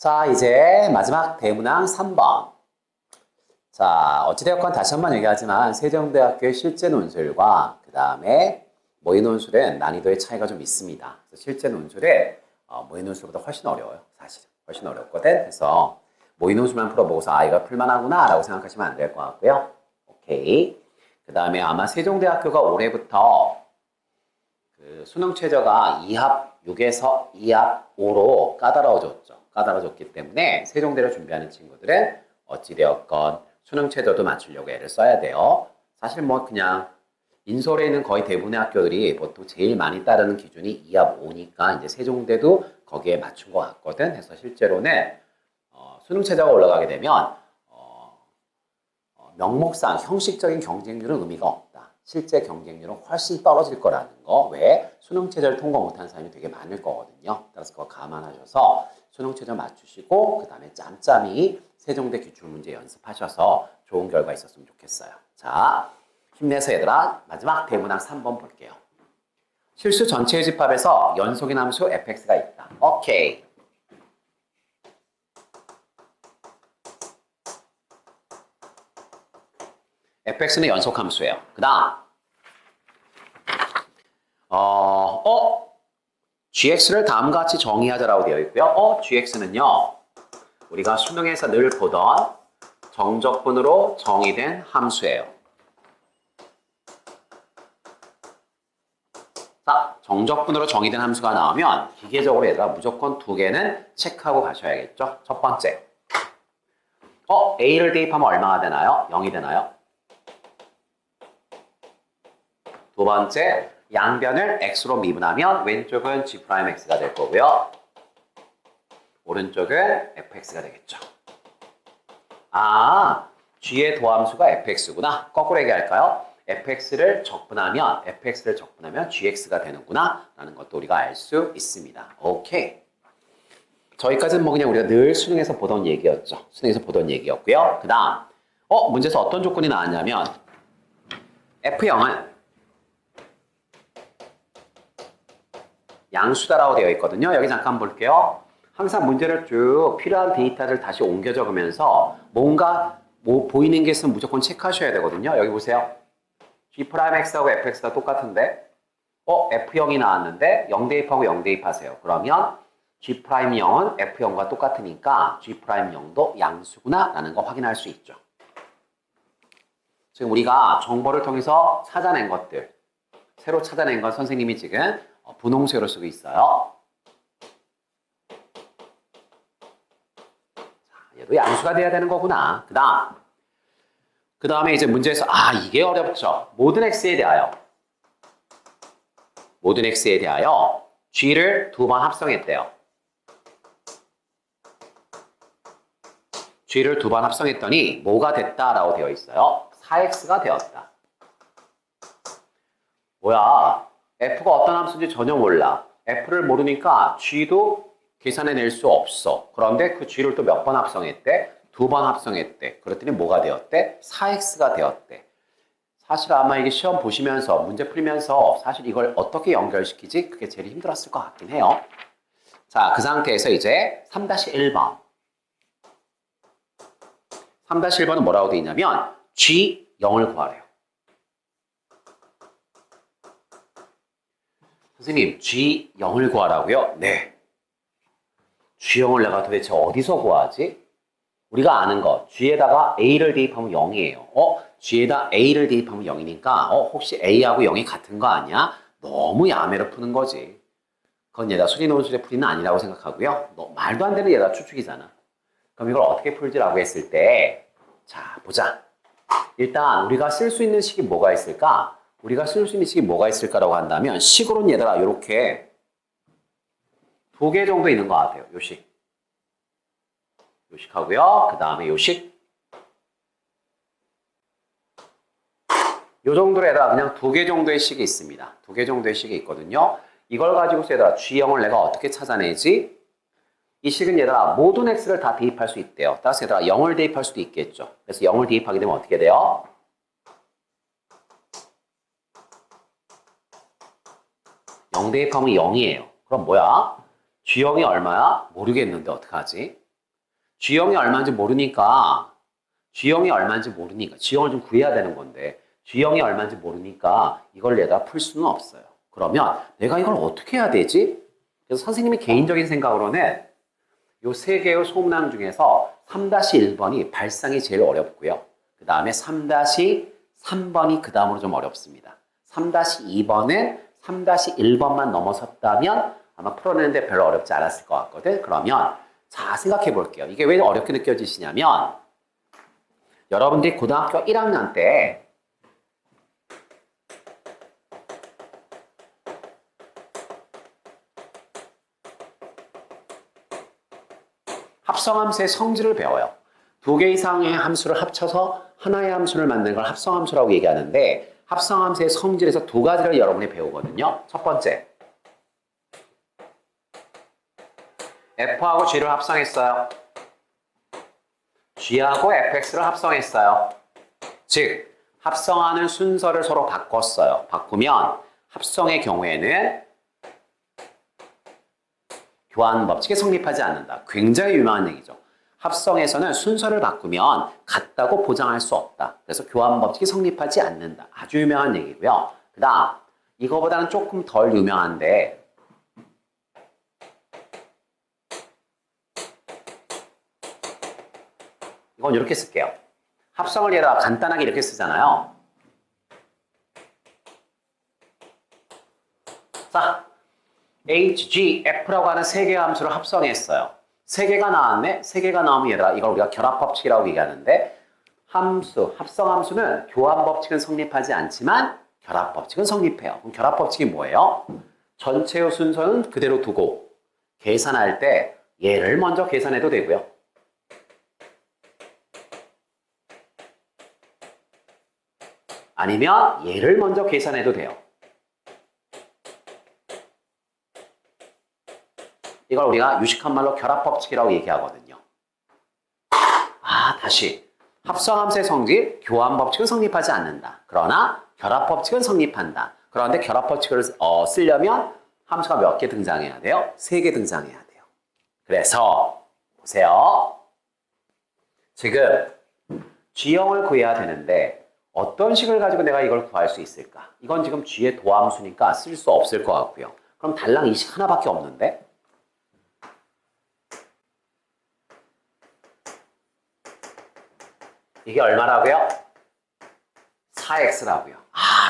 자, 이제 마지막 대문항 3번. 자, 어찌되었건 다시 한번 얘기하지만 세종대학교의 실제 논술과 그 다음에 모의 논술은 난이도의 차이가 좀 있습니다. 그래서 실제 논술은 모의 논술보다 훨씬 어려워요. 사실은. 훨씬 어렵거든. 그래서 모의 논술만 풀어보고서 이거 풀만하구나 라고 생각하시면 안 될 것 같고요. 오케이. 그 다음에 아마 세종대학교가 올해부터 그 수능 최저가 2합 6에서 2합 5로 까다로워졌죠. 까다로워졌기 때문에 세종대를 준비하는 친구들은 어찌되었건 수능 최저도 맞추려고 애를 써야 돼요. 사실 뭐 그냥 인솔에 있는 거의 대부분의 학교들이 보통 제일 많이 따르는 기준이 2합 5니까 이제 세종대도 거기에 맞춘 것 같거든. 그래서 실제로는 수능 최저가 올라가게 되면 명목상 형식적인 경쟁률은 의미가 없다. 실제 경쟁률은 훨씬 떨어질 거라는 거. 왜? 수능 최저를 통과 못한 사람이 되게 많을 거거든요. 따라서 그거 감안하셔서 수능 최저 맞추시고 그 다음에 짬짬이 세종대 기출문제 연습하셔서 좋은 결과 있었으면 좋겠어요. 자, 힘내서 얘들아 마지막 대문항 3번 볼게요. 실수 전체의 집합에서 연속인 함수 fx가 있다. 오케이. fx는 연속함수예요. 그 다음 gx를 다음과 같이 정의하자라고 되어 있고요. gx는요 우리가 수능에서 늘 보던 정적분으로 정의된 함수예요. 자, 정적분으로 정의된 함수가 나오면 기계적으로 얘들아 무조건 두 개는 체크하고 가셔야겠죠. 첫 번째, a를 대입하면 얼마가 되나요? 0이 되나요? 두 번째, 양변을 x로 미분하면 왼쪽은 g'x가 될 거고요. 오른쪽은 fx가 되겠죠. g의 도함수가 fx구나. 거꾸로 얘기할까요? fx를 적분하면 gx가 되는구나 라는 것도 우리가 알 수 있습니다. 오케이. 저기까지는 뭐 그냥 우리가 늘 수능에서 보던 얘기였죠. 수능에서 보던 얘기였고요. 그 다음 문제에서 어떤 조건이 나왔냐면 f0은 양수다라고 되어 있거든요. 여기 잠깐 볼게요. 항상 문제를 쭉 필요한 데이터를 다시 옮겨 적으면서 뭔가 보이는 게 있으면 무조건 체크하셔야 되거든요. 여기 보세요. g'x하고 fx가 똑같은데 f0이 나왔는데 0 대입하고 0 대입하세요. 그러면 g'0은 f0과 똑같으니까 g'0도 양수구나 라는 거 확인할 수 있죠. 지금 우리가 정보를 통해서 찾아낸 것들, 새로 찾아낸 건 선생님이 지금 분홍색으로 쓰고 있어요. 자, 얘도 양수가 돼야 되는 거구나. 그 다음에 이제 문제에서 이게 어렵죠. 모든 x에 대하여 g를 두 번 합성했대요. g를 두 번 합성했더니 뭐가 됐다라고 되어 있어요. 4x가 되었다. 뭐야? f가 어떤 함수인지 전혀 몰라. f를 모르니까 g도 계산해낼 수 없어. 그런데 그 g를 또 몇 번 합성했대? 두 번 합성했대. 그랬더니 뭐가 되었대? 4x가 되었대. 사실 아마 이게 시험 보시면서 문제 풀면서 사실 이걸 어떻게 연결시키지? 그게 제일 힘들었을 것 같긴 해요. 자, 그 상태에서 이제 3-1번. 3-1번은 뭐라고 되어 있냐면 g0을 구하래요. 선생님, G0을 구하라고요? 네. G0을 내가 도대체 어디서 구하지? 우리가 아는 거, G에다가 A를 대입하면 0이에요. G에다 A를 대입하면 0이니까 혹시 A하고 0이 같은 거 아니야? 너무 야매로 푸는 거지. 그건 얘가 수리논술의 풀이는 아니라고 생각하고요. 말도 안 되는 얘가 추측이잖아. 그럼 이걸 어떻게 풀지라고 했을 때, 자, 보자. 일단 우리가 쓸 수 있는 식이 뭐가 있을까? 우리가 쓸 수 있는 식이 뭐가 있을까라고 한다면 식으로는 얘들아 이렇게 두 개 정도 있는 것 같아요. 요식하고요. 그 다음에 요식. 요 정도로 얘들아 그냥 두 개 정도의 식이 있습니다. 두 개 정도의 식이 있거든요. 이걸 가지고서 얘들아 G0을 내가 어떻게 찾아내지? 이 식은 얘들아 모든 x를 다 대입할 수 있대요. 따라서 얘들아 0을 대입할 수도 있겠죠. 그래서 0을 대입하게 되면 어떻게 돼요? 0 대입하면 0이에요. 그럼 뭐야? G0이 얼마야? 모르겠는데 어떡하지? G형이 얼마인지 모르니까 G형을 좀 구해야 되는 건데 G형이 얼마인지 모르니까 이걸 내가 풀 수는 없어요. 그러면 내가 이걸 어떻게 해야 되지? 그래서 선생님이 개인적인 생각으로는 요 세 개의 소문항 중에서 3-1번이 발상이 제일 어렵고요. 그 다음에 3-3번이 그 다음으로 좀 어렵습니다. 3-2번은 3-1번만 넘어섰다면 아마 풀어내는데 별로 어렵지 않았을 것 같거든. 그러면 자, 생각해 볼게요. 이게 왜 어렵게 느껴지시냐면 여러분들이 고등학교 1학년 때 합성함수의 성질을 배워요. 두 개 이상의 함수를 합쳐서 하나의 함수를 만드는 걸 합성함수라고 얘기하는데 합성함수의 성질에서 두 가지를 여러분이 배우거든요. 첫 번째, F하고 G를 합성했어요. G하고 fx를 합성했어요. 즉, 합성하는 순서를 서로 바꿨어요. 바꾸면 합성의 경우에는 교환 법칙이 성립하지 않는다. 굉장히 유명한 얘기죠. 합성에서는 순서를 바꾸면 같다고 보장할 수 없다. 그래서 교환 법칙이 성립하지 않는다. 아주 유명한 얘기고요. 그 다음, 이거보다는 조금 덜 유명한데 이건 이렇게 쓸게요. 합성을 얘가 간단하게 이렇게 쓰잖아요. 자, HGF라고 하는 세 개의 함수를 합성했어요. 세 개가 나왔네? 세 개가 나오면 얘들아 이걸 우리가 결합법칙이라고 얘기하는데 합성함수는 교환법칙은 성립하지 않지만 결합법칙은 성립해요. 그럼 결합법칙이 뭐예요? 전체의 순서는 그대로 두고 계산할 때 얘를 먼저 계산해도 되고요. 아니면 얘를 먼저 계산해도 돼요. 이걸 우리가 유식한 말로 결합법칙이라고 얘기하거든요. 다시. 합성함수의 성질, 교환법칙은 성립하지 않는다. 그러나 결합법칙은 성립한다. 그런데 결합법칙을 쓰려면 함수가 몇 개 등장해야 돼요? 3개 등장해야 돼요. 그래서 보세요. 지금 G형을 구해야 되는데 어떤 식을 가지고 내가 이걸 구할 수 있을까? 이건 지금 G의 도함수니까 쓸 수 없을 것 같고요. 그럼 달랑 이 식 하나밖에 없는데? 이게 얼마라고요? 4x라고요.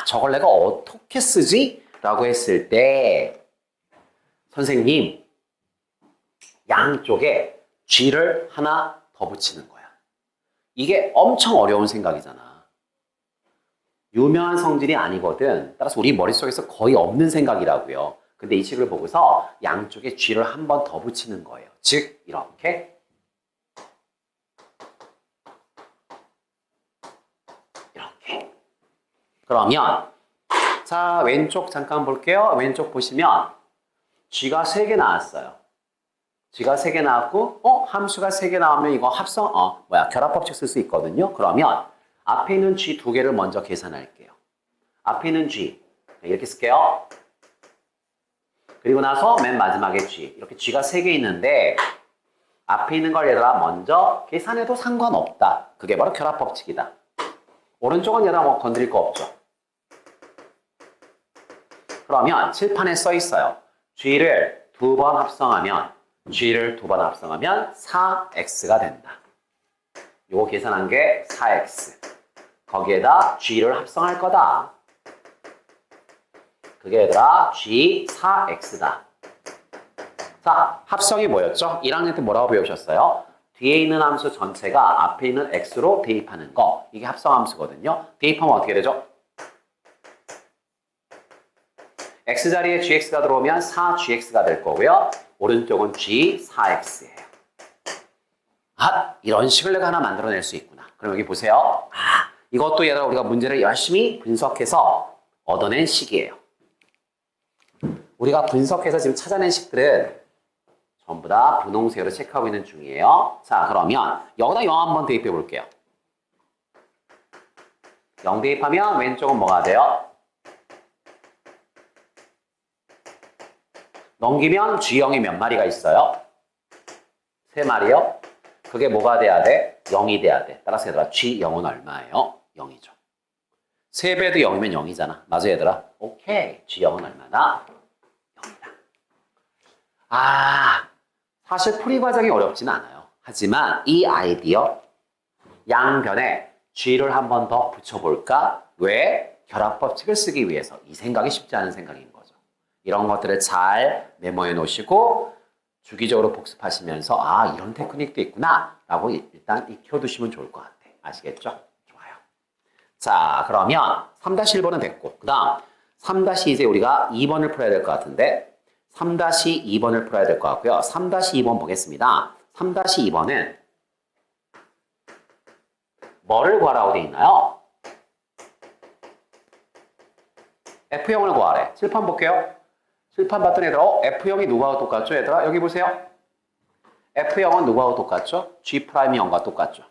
저걸 내가 어떻게 쓰지? 라고 했을 때 선생님 양쪽에 G를 하나 더 붙이는 거야. 이게 엄청 어려운 생각이잖아. 유명한 성질이 아니거든. 따라서 우리 머릿속에서 거의 없는 생각이라고요. 근데 이 식을 보고서 양쪽에 G를 한 번 더 붙이는 거예요. 즉 이렇게 그러면 자 왼쪽 잠깐 볼게요. 왼쪽 보시면 G가 3개 나왔어요. G가 3개 나왔고 함수가 3개 나오면 이거 결합법칙 쓸 수 있거든요. 그러면 앞에 있는 G 2개를 먼저 계산할게요. 앞에 있는 G 이렇게 쓸게요. 그리고 나서 맨 마지막에 G 이렇게 G가 3개 있는데 앞에 있는 걸 얘들아 먼저 계산해도 상관없다. 그게 바로 결합법칙이다. 오른쪽은 얘들아 건드릴 거 없죠. 그러면 칠판에 써 있어요. G를 2번 합성하면 4x가 된다. 요거 계산한 게 4x. 거기에다 G를 합성할 거다. 그게 얘들아 G 4x다. 자, 합성이 뭐였죠? 1학년 때 뭐라고 배우셨어요? 뒤에 있는 함수 전체가 앞에 있는 x로 대입하는 거. 이게 합성함수거든요. 대입하면 어떻게 되죠? x자리에 gx가 들어오면 4gx가 될 거고요. 오른쪽은 g 4x예요. 이런 식을 내가 하나 만들어낼 수 있구나. 그럼 여기 보세요. 이것도 얘들아 우리가 문제를 열심히 분석해서 얻어낸 식이에요. 우리가 분석해서 지금 찾아낸 식들은 전부 다 분홍색으로 체크하고 있는 중이에요. 자, 그러면 여기다 0 한번 대입해 볼게요. 0 대입하면 왼쪽은 뭐가 돼요? 넘기면 G형이 몇 마리가 있어요? 3마리요? 그게 뭐가 돼야 돼? 0이 돼야 돼. 따라서 얘들아 G0은 얼마예요? 0이죠. 3배도 0이면 0이잖아. 맞아 얘들아? 오케이. G0은 얼마다? 0이다. 아, 사실 풀이 과정이 어렵지는 않아요. 하지만 이 아이디어 양변에 G를 한 번 더 붙여볼까? 왜? 결합법칙을 쓰기 위해서. 이 생각이 쉽지 않은 생각인 거죠. 이런 것들을 잘 메모해 놓으시고 주기적으로 복습하시면서 아 이런 테크닉도 있구나 라고 일단 익혀두시면 좋을 것 같아. 아시겠죠? 좋아요. 자 그러면 3-1번은 됐고 그 다음 3- 이제 우리가 2번을 풀어야 될 것 같은데 3-2번을 풀어야 될 것 같고요. 3-2번 보겠습니다. 3-2번은 뭐를 구하라고 되어 있나요? F형을 구하래. 칠판 볼게요. 칠판 봤던 애들, F형이 누구하고 똑같죠, 얘들아? 여기 보세요. F형은 누구하고 똑같죠? G'형과 똑같죠.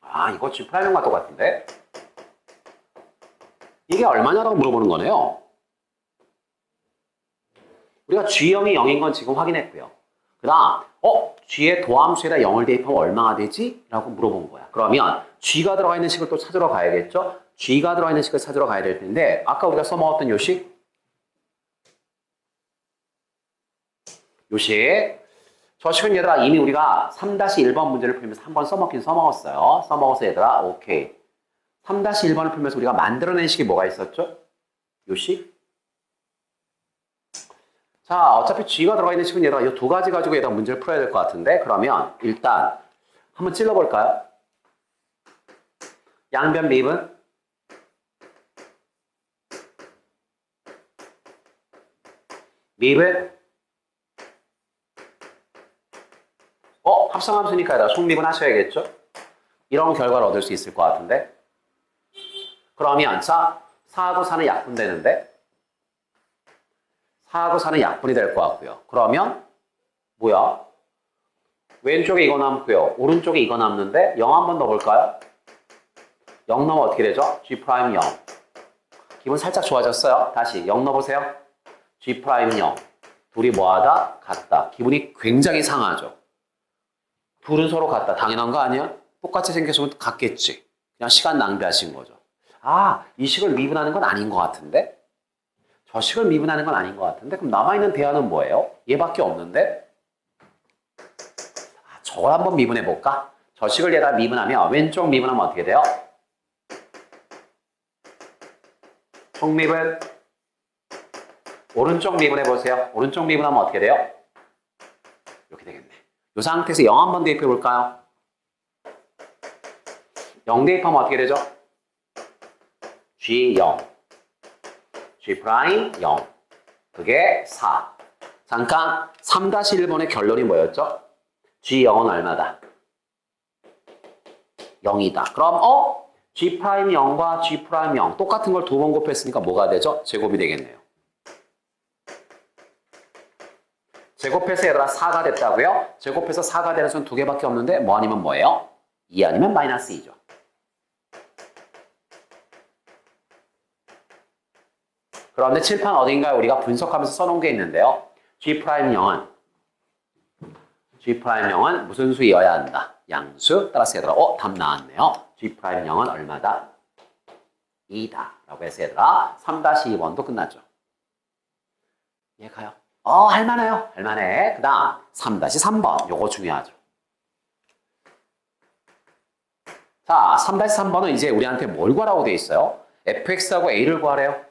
아, 이거 G'형과 똑같은데? 이게 얼마냐라고 물어보는 거네요. 우리가 G형이 0인 건 지금 확인했고요. 그 다음, G의 도함수에다 0을 대입하면 얼마가 되지? 라고 물어본 거야. 그러면 G가 들어가 있는 식을 또 찾으러 가야겠죠? G가 들어가 있는 식을 찾으러 가야 될 텐데 아까 우리가 써먹었던 요식? 요식. 저 식은 얘들아 이미 우리가 3-1번 문제를 풀면서 한번 써먹긴 써먹었어요. 써먹어서 얘들아 오케이. 3-1번을 풀면서 우리가 만들어낸 식이 뭐가 있었죠? 요식? 자 어차피 G가 들어가 있는 식은 얘들아 이 두 가지 가지고 얘들아 문제를 풀어야 될 것 같은데 그러면 일단 한번 찔러볼까요? 양변 미분 미분 합성함수니까 얘들아 속미분 하셔야겠죠? 이런 결과를 얻을 수 있을 것 같은데 그러면 자 4하고 4는 약분되는데 4하고 4는 약분이 될 것 같고요. 그러면 뭐야? 왼쪽에 이거 남고요. 오른쪽에 이거 남는데 0 한번 넣어볼까요? 0 넣으면 어떻게 되죠? G' 0. 기분 살짝 좋아졌어요. 다시 0 넣어보세요. G' 0. 둘이 뭐하다? 같다. 기분이 굉장히 상하죠. 둘은 서로 같다. 당연한 거 아니야? 똑같이 생겼으면 같겠지. 그냥 시간 낭비하신 거죠. 아, 이 식을 미분하는 건 아닌 것 같은데? 저 식을 미분하는 건 아닌 것 같은데? 그럼 남아있는 대안은 뭐예요? 얘밖에 없는데? 저걸 한번 미분해 볼까? 저 식을 얘다 미분하면 왼쪽 미분하면 어떻게 돼요? 총미분. 오른쪽 미분해 보세요. 오른쪽 미분하면 어떻게 돼요? 이렇게 되겠네. 이 상태에서 0 한번 대입해 볼까요? 0 대입하면 어떻게 되죠? G0. G'0. 그게 4. 잠깐 3-1번의 결론이 뭐였죠? G0은 얼마다? 0이다. 그럼 G'0과 G'0 똑같은 걸 두 번 곱했으니까 뭐가 되죠? 제곱이 되겠네요. 제곱해서 얘들아 4가 됐다고요? 제곱해서 4가 되는 수는 두 개밖에 없는데 뭐 아니면 뭐예요? 2 아니면 마이너스 2죠. 그런데 칠판 어딘가에 우리가 분석하면서 써놓은 게 있는데요. G'0은 무슨 수이어야 한다? 양수. 따라서 얘들아 답 나왔네요. G'0은 얼마다? 2다. 라고 해서 얘들아 3-2번도 끝났죠. 이해가요? 할만해요. 할만해. 그 다음 3-3번. 요거 중요하죠. 자, 3-3번은 이제 우리한테 뭘 구하라고 돼 있어요? fx하고 a를 구하래요.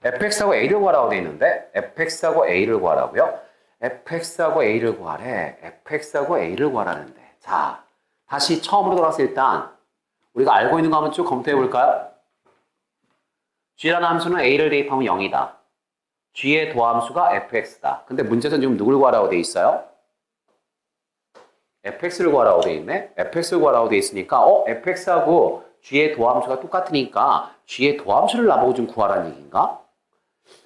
fx하고 a를 구하라고 돼 있는데 fx하고 a를 구하라고요? fx하고 a를 구하래. fx하고 a를 구하라는데. 자, 다시 처음으로 돌아서 일단 우리가 알고 있는 거 한번 쭉 검토해 볼까요? g라는 함수는 a를 대입하면 0이다. g의 도함수가 fx다. 근데 문제에서는 지금 누굴 구하라고 돼 있어요? fx를 구하라고 돼 있네? fx를 구하라고 돼 있으니까 fx하고 g의 도함수가 똑같으니까 g의 도함수를 나보고 좀 구하라는 얘기인가?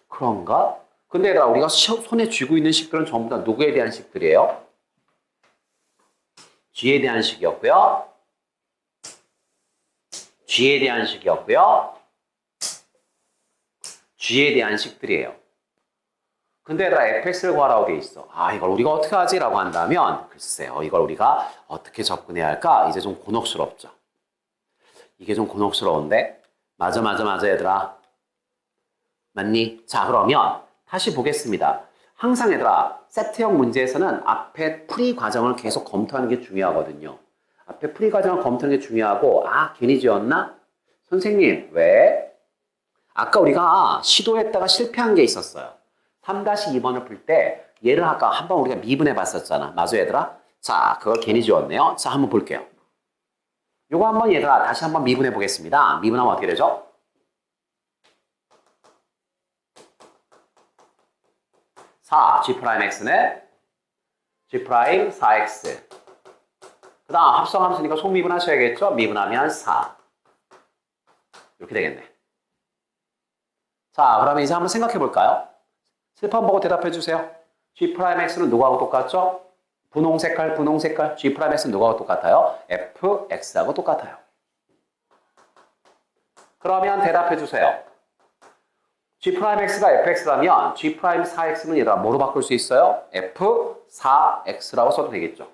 그런가? 근데 얘들아 우리가 손에 쥐고 있는 식들은 전부 다 누구에 대한 식들이에요? g에 대한 식이었고요. g에 대한 식이었고요. g에 대한 식들이에요. 근데 얘들아 fx를 구하라고 돼 있어. 아, 이걸 우리가 어떻게 하지? 라고 한다면 글쎄요. 이걸 우리가 어떻게 접근해야 할까? 이제 좀 곤혹스럽죠. 이게 좀 곤혹스러운데 맞아 얘들아. 맞니? 자, 그러면 다시 보겠습니다. 항상 얘들아 세트형 문제에서는 앞에 풀이 과정을 계속 검토하는 게 중요하거든요. 앞에 풀이 과정을 검토하는 게 중요하고 아, 괜히 지었나? 선생님, 왜? 아까 우리가 시도했다가 실패한 게 있었어요. 3-2번을 풀 때 얘를 아까 한번 우리가 미분해 봤었잖아. 맞아 얘들아? 자, 그걸 괜히 지웠네요. 자, 한번 볼게요. 요거 한번 얘들아 다시 한번 미분해 보겠습니다. 미분하면 어떻게 되죠? 4, G'X는 G'4X. 그 다음 합성함수니까 속미분 하셔야겠죠? 미분하면 4. 이렇게 되겠네. 자, 그러면 이제 한번 생각해 볼까요? 실판 보고 대답해 주세요. G'X는 누구하고 똑같죠? 분홍 색깔. G'X는 누구하고 똑같아요? Fx하고 똑같아요. 그러면 대답해 주세요. G'X가 Fx라면 G'4X는 얘들아 뭐로 바꿀 수 있어요? F4X라고 써도 되겠죠.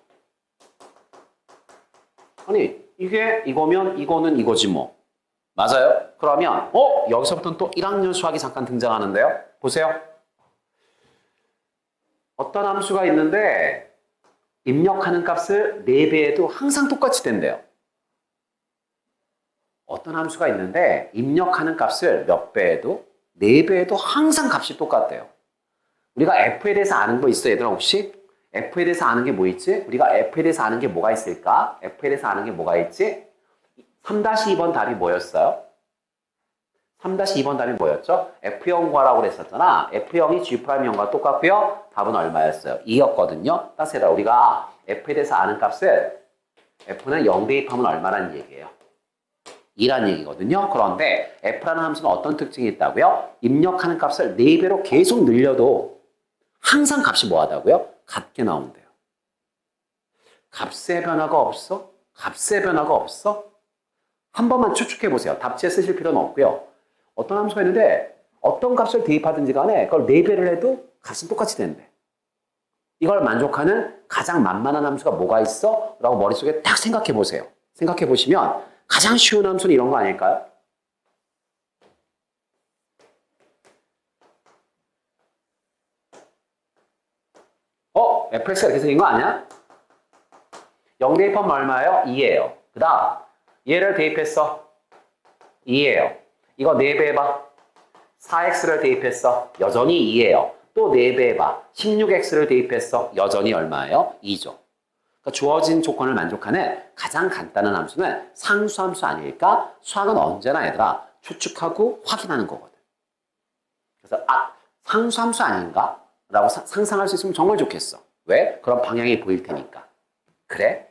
아니, 이게 이거면 이거는 이거지 뭐. 맞아요? 그러면 여기서부터는 또 1학년 수학이 잠깐 등장하는데요. 보세요. 어떤 함수가 있는데 입력하는 값을 4배에도 항상 똑같이 된대요. 어떤 함수가 있는데 입력하는 값을 몇 배에도 4배에도 항상 값이 똑같대요. 우리가 F에 대해서 아는 거 있어 얘들아 혹시? F에 대해서 아는 게 뭐 있지? 우리가 F에 대해서 아는 게 뭐가 있을까? F에 대해서 아는 게 뭐가 있지? 3-2번 답이 뭐였어요? 3-2번 답이 뭐였죠? F형과라고 그랬었잖아. F형이 G'형과 똑같고요. 답은 얼마였어요? 2였거든요. 따라서 우리가 F에 대해서 아는 값을 F는 0 대입하면 얼마라는 얘기예요? 2라는 얘기거든요. 그런데 F라는 함수는 어떤 특징이 있다고요? 입력하는 값을 4배로 계속 늘려도 항상 값이 뭐하다고요? 같게 나온대요. 값의 변화가 없어? 값의 변화가 없어? 한 번만 추측해보세요. 답지에 쓰실 필요는 없고요. 어떤 함수가 있는데 어떤 값을 대입하든지 간에 그걸 4배를 해도 값은 똑같이 된대. 이걸 만족하는 가장 만만한 함수가 뭐가 있어? 라고 머릿속에 딱 생각해보세요. 생각해보시면 가장 쉬운 함수는 이런 거 아닐까요? fx가 이렇게 생긴 거 아니야? 0 대입하면 얼마예요? 2예요. 그 다음 얘를 대입했어. 2예요. 이거 4배 해봐. 4x를 대입했어. 여전히 2예요. 또 4배 해봐. 16x를 대입했어. 여전히 얼마예요? 2죠. 그러니까 주어진 조건을 만족하는 가장 간단한 함수는 상수함수 아닐까? 수학은 언제나 얘들아 추측하고 확인하는 거거든. 그래서 상수함수 아닌가? 라고 상상할 수 있으면 정말 좋겠어. 왜? 그런 방향이 보일 테니까. 그래?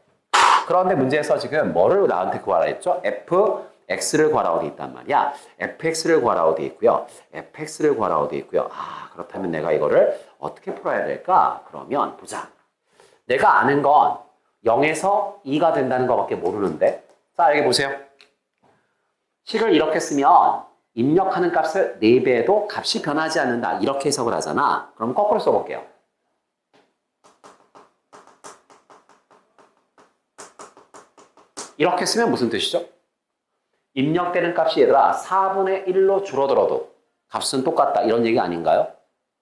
그런데 문제에서 지금 뭐를 나한테 구하라 했죠? fx를 구하라고 돼 있단 말이야. fx를 구하라고 돼 있고요. fx를 구하라고 돼 있고요. 그렇다면 내가 이거를 어떻게 풀어야 될까? 그러면 보자. 내가 아는 건 0에서 2가 된다는 것밖에 모르는데 자, 여기 보세요. 식을 이렇게 쓰면 입력하는 값을 4배에도 값이 변하지 않는다. 이렇게 해석을 하잖아. 그럼 거꾸로 써볼게요. 이렇게 쓰면 무슨 뜻이죠? 입력되는 값이 얘들아 4분의 1로 줄어들어도 값은 똑같다. 이런 얘기 아닌가요?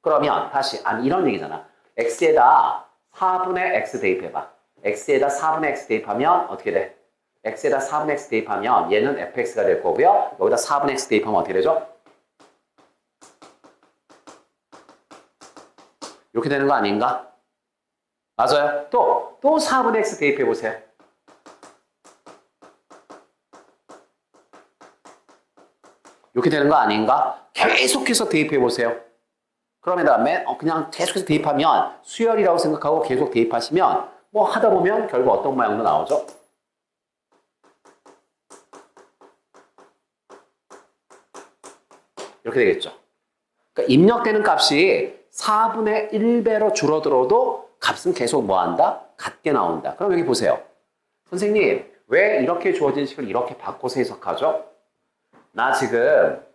그러면 다시 이런 얘기잖아. x에다 4분의 x 대입해봐. x에다 4분의 x 대입하면 어떻게 돼? x에다 4분의 x 대입하면 얘는 fx가 될 거고요. 여기다 4분의 x 대입하면 어떻게 되죠? 이렇게 되는 거 아닌가? 맞아요. 또 4분의 x 대입해보세요. 이렇게 되는 거 아닌가? 계속해서 대입해보세요. 그러면 다음에 그냥 계속해서 대입하면 수열이라고 생각하고 계속 대입하시면 뭐 하다 보면 결국 어떤 모양도 나오죠? 이렇게 되겠죠. 그러니까 입력되는 값이 4분의 1배로 줄어들어도 값은 계속 뭐 한다? 같게 나온다. 그럼 여기 보세요. 선생님, 왜 이렇게 주어진 식을 이렇게 바꿔서 해석하죠? 나 지금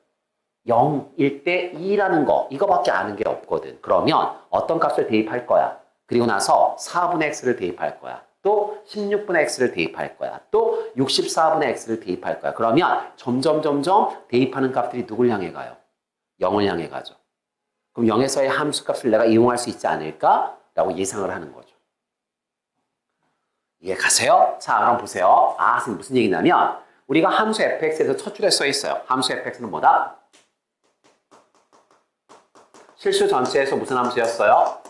0일 때 2라는 거 이거밖에 아는 게 없거든. 그러면 어떤 값을 대입할 거야? 그리고 나서 4분의 x를 대입할 거야. 또 16분의 x를 대입할 거야. 또 64분의 x를 대입할 거야. 그러면 점점 대입하는 값들이 누굴 향해 가요? 0을 향해 가죠. 그럼 0에서의 함수값을 내가 이용할 수 있지 않을까라고 예상을 하는 거죠. 이해 가세요? 자, 그럼 보세요. 아, 선생님 무슨 얘기냐면 우리가 함수 fx에서 첫 줄에 써 있어요. 함수 fx는 뭐다? 실수 전체에서 무슨 함수였어요?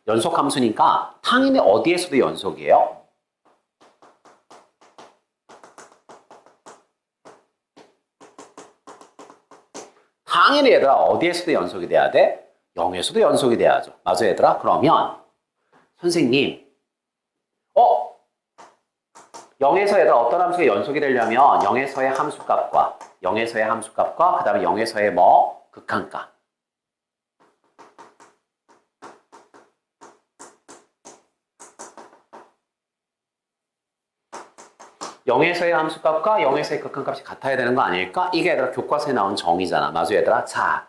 연속 함수니까 당연히 어디에서도 연속이에요? 당연히 얘들아 어디에서도 연속이 돼야 돼? 0에서도 연속이 돼야죠. 맞아 얘들아? 그러면 선생님 0에서 얘들아 어떤 함수가 연속이 되려면 0에서의 함수값과 그 다음에 0에서의 뭐? 극한값 0에서의 함수값과 0에서의 극한값이 같아야 되는 거 아닐까? 이게 얘들아 교과서에 나온 정의잖아. 맞아 얘들아? 자,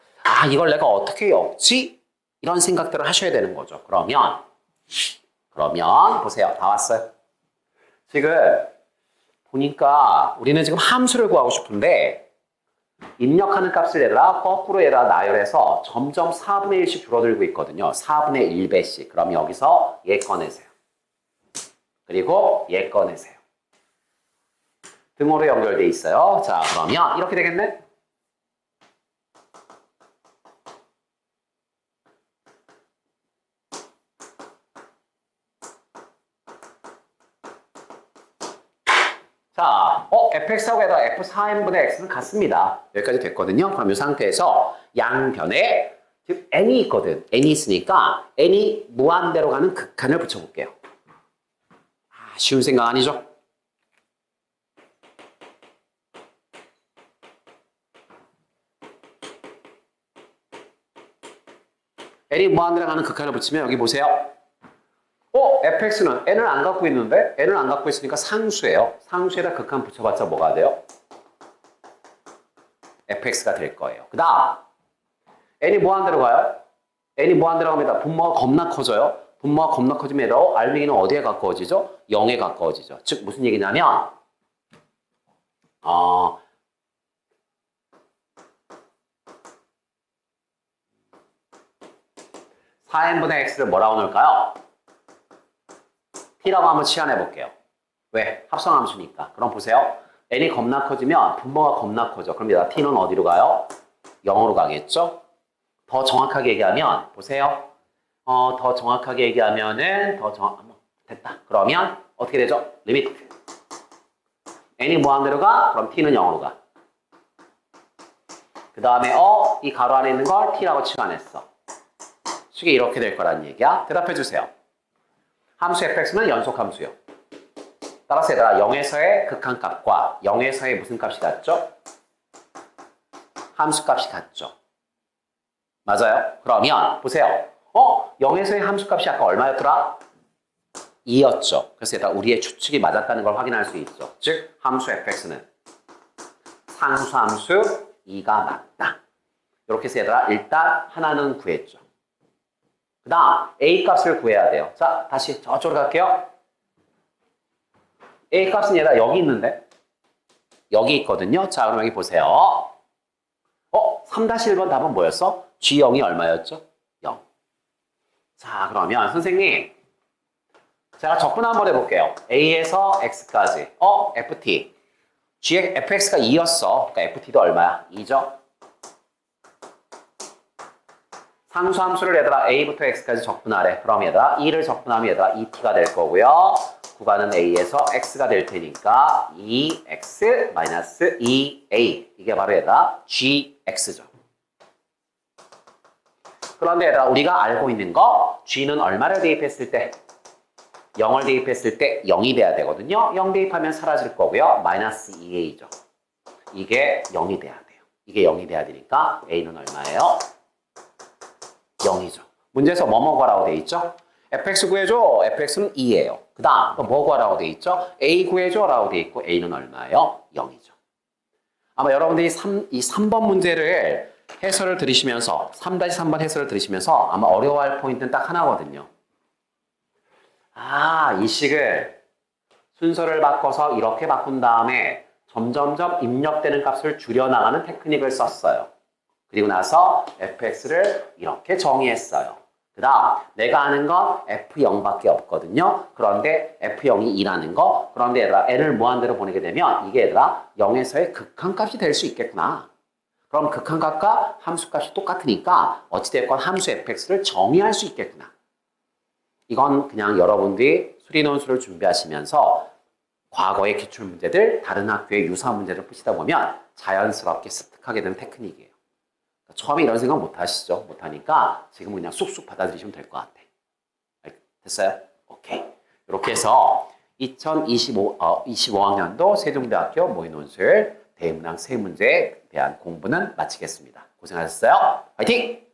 이걸 내가 어떻게 엮지? 이런 생각들을 하셔야 되는 거죠. 그러면 보세요. 다 왔어요. 지금 보니까 우리는 지금 함수를 구하고 싶은데 입력하는 값을 얘들아 거꾸로 얘들아 나열해서 점점 4분의 1씩 줄어들고 있거든요. 4분의 1배씩. 그럼 여기서 얘 꺼내세요. 그리고 얘 꺼내세요. 등호로 연결돼 있어요. 자, 그러면 이렇게 되겠네? 자, fx하고 얘들아 f4n분의 x는 같습니다. 여기까지 됐거든요. 그럼 이 상태에서 양변에 지금 n이 있거든. n이 있으니까 n이 무한대로 가는 극한을 붙여볼게요. 쉬운 생각 아니죠? n이 무한대로 가는 극한을 붙이면 여기 보세요. fx는 n을 안 갖고 있는데 n을 안 갖고 있으니까 상수예요. 상수에다 극한 붙여봤자 뭐가 돼요? fx가 될 거예요. 그 다음 n이 무한대로 가요? n이 무한대로 갑니다. 분모가 겁나 커져요. 분모가 겁나 커지면 알맹이는 어디에 가까워지죠? 0에 가까워지죠. 즉 무슨 얘기냐면 4n분의 x를 뭐라고 넣을까요? t라고 한번 치환해 볼게요. 왜? 합성함수니까. 그럼 보세요. n이 겁나 커지면 분모가 겁나 커져. 그럼 얘가 t는 어디로 가요? 0으로 가겠죠? 더 정확하게 얘기하면 보세요. 더 정확하게 얘기하면은 됐다. 그러면 어떻게 되죠? 리미트. n이 무한대로 가? 그럼 t는 0으로 가. 그 다음에 이 가로 안에 있는 걸 t라고 치환했어. 식이 이렇게 될 거란 얘기야. 대답해 주세요. 함수 fx는 연속함수요. 따라서 얘들아 0에서의 극한값과 0에서의 무슨 값이 같죠? 함수값이 같죠. 맞아요? 그러면 보세요. 0에서의 함수값이 아까 얼마였더라? 2였죠. 그래서 얘들아 우리의 추측이 맞았다는 걸 확인할 수 있죠. 즉 함수 fx는 상수함수 2가 맞다. 이렇게 해서 얘들아 일단 하나는 구했죠. 그 다음 a 값을 구해야 돼요. 자, 다시 저쪽으로 갈게요. a 값은 얘가 여기 있는데 여기 있거든요. 자, 그럼 여기 보세요. 3-1번 답은 뭐였어? G0이 얼마였죠? 0. 자, 그러면 선생님 제가 적분 한번 해볼게요. a에서 x까지 ft fx가 2였어. 그러니까 ft도 얼마야? 2죠? 상수함수를 얘들아 a부터 x까지 적분하래. 그럼 얘들아 2를 적분하면 얘들아 2t가 될 거고요. 구간은 a에서 x가 될 테니까 2x 마이너스 2a 이게 바로 얘들아 gx죠. 그런데 얘들아 우리가 알고 있는 거 g는 얼마를 대입했을 때 0을 대입했을 때 0이 돼야 되거든요. 0 대입하면 사라질 거고요. 마이너스 2a죠. 이게 0이 돼야 돼요. 이게 0이 돼야 되니까 a는 얼마예요? 0이죠. 문제에서 뭐뭐가라고 돼 있죠? fx 구해줘. fx는 2예요. 그 다음 뭐 구하라고 돼 있죠? a 구해줘 라고 돼 있고 a는 얼마예요? 0이죠. 아마 여러분들이 이 3번 문제를 해설을 들으시면서 3-3번 해설을 들으시면서 아마 어려워할 포인트는 딱 하나거든요. 이 식을 순서를 바꿔서 이렇게 바꾼 다음에 점점점 입력되는 값을 줄여나가는 테크닉을 썼어요. 그리고 나서 fx를 이렇게 정의했어요. 그 다음 내가 아는 건 f0밖에 없거든요. 그런데 f0이 2라는 거. 그런데 얘들아 n을 무한대로 보내게 되면 이게 얘들아 0에서의 극한값이 될 수 있겠구나. 그럼 극한값과 함수값이 똑같으니까 어찌됐건 함수 fx를 정의할 수 있겠구나. 이건 그냥 여러분들이 수리논술을 준비하시면서 과거의 기출문제들, 다른 학교의 유사 문제를 푸시다 보면 자연스럽게 습득하게 되는 테크닉이에요. 처음에 이런 생각 못 하시죠? 못 하니까 지금 그냥 쑥쑥 받아들이시면 될 것 같아. 됐어요? 오케이. 이렇게 해서 2025학년도 세종대학교 모의논술 대문항 세 문제에 대한 공부는 마치겠습니다. 고생하셨어요. 화이팅!